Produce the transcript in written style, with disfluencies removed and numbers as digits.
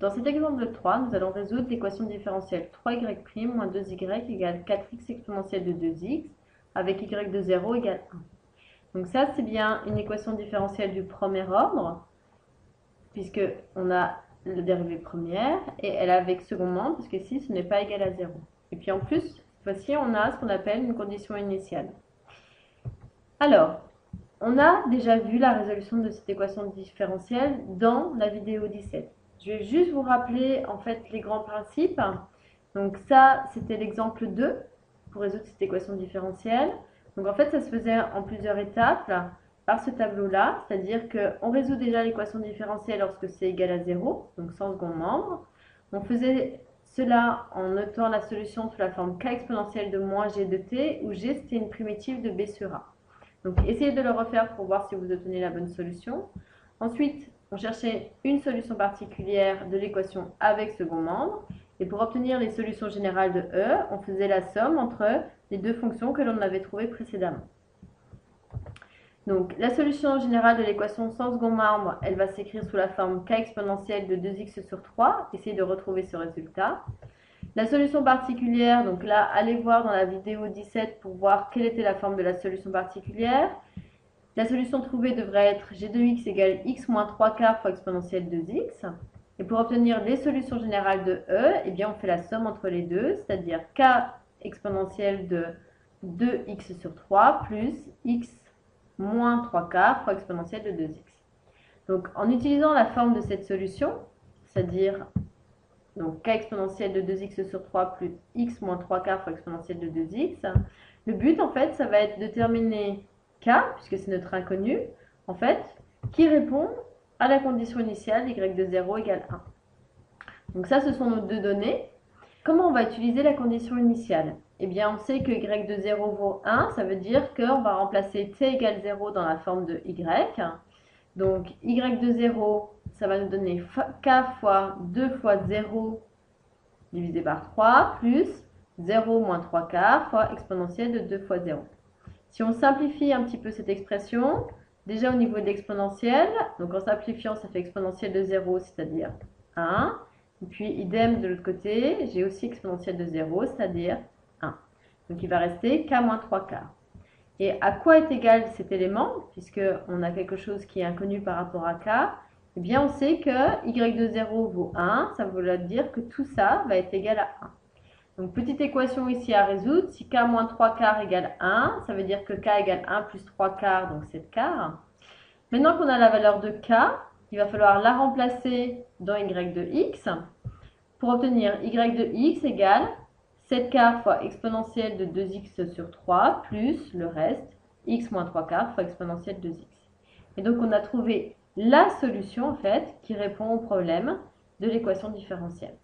Dans cet exemple 3, nous allons résoudre l'équation différentielle 3y' moins 2y égale 4x exponentielle de 2x avec y de 0 égale 1. Donc ça, c'est bien une équation différentielle du premier ordre, puisqu'on a la dérivée première, et elle est avec second membre, parce que ici, ce n'est pas égal à 0. Et puis en plus, cette fois-ci, on a ce qu'on appelle une condition initiale. Alors, on a déjà vu la résolution de cette équation différentielle dans la vidéo 17. Je vais juste vous rappeler en fait les grands principes. Donc ça, c'était l'exemple 2 pour résoudre cette équation différentielle. Donc en fait, ça se faisait en plusieurs étapes par ce tableau-là, c'est-à-dire qu'on résout déjà l'équation différentielle lorsque c'est égal à 0, donc sans second membre. On faisait cela en notant la solution sous la forme k exponentielle de moins g de t, où g c'était une primitive de b sur a. Donc essayez de le refaire pour voir si vous obtenez la bonne solution. Ensuite, on cherchait une solution particulière de l'équation avec second membre. Et pour obtenir les solutions générales de E, on faisait la somme entre les deux fonctions que l'on avait trouvées précédemment. Donc la solution générale de l'équation sans second membre, elle va s'écrire sous la forme k exponentielle de 2x sur 3. Essayez de retrouver ce résultat. La solution particulière, donc là, allez voir dans la vidéo 17 pour voir quelle était la forme de la solution particulière. La solution trouvée devrait être g de x égale x moins 3 quarts fois exponentielle de 2x. Et pour obtenir les solutions générales de E, eh bien, on fait la somme entre les deux, c'est-à-dire k exponentielle de 2x sur 3 plus x moins 3 quarts fois exponentielle de 2x. Donc, en utilisant la forme de cette solution, c'est-à-dire donc k exponentielle de 2x sur 3 plus x moins 3 quarts fois exponentielle de 2x. Le but, en fait, ça va être de déterminer k, puisque c'est notre inconnu, en fait, qui répond à la condition initiale y de 0 égale 1. Donc ça, ce sont nos deux données. Comment on va utiliser la condition initiale? Eh bien, on sait que y de 0 vaut 1, ça veut dire qu'on va remplacer t égale 0 dans la forme de y. Donc, y de 0, ça va nous donner k fois 2 fois 0 divisé par 3 plus 0 moins 3 quarts fois exponentielle de 2 fois 0. Si on simplifie un petit peu cette expression, déjà au niveau de l'exponentielle, donc en simplifiant, ça fait exponentielle de 0, c'est-à-dire 1. Et puis, idem de l'autre côté, j'ai aussi exponentielle de 0, c'est-à-dire 1. Donc, il va rester k moins 3 quarts. Et à quoi est égal cet élément, puisqu'on a quelque chose qui est inconnu par rapport à k? Eh bien, on sait que y de 0 vaut 1, ça veut dire que tout ça va être égal à 1. Donc, petite équation ici à résoudre, si k moins 3 quarts égale 1, ça veut dire que k égale 1 plus 3 quarts, donc 7 quarts. Maintenant qu'on a la valeur de k, il va falloir la remplacer dans y de x, pour obtenir y de x égale 7 quarts fois exponentielle de 2x sur 3 plus le reste, x moins 3 quarts fois exponentielle de 2x. Et donc on a trouvé la solution en fait qui répond au problème de l'équation différentielle.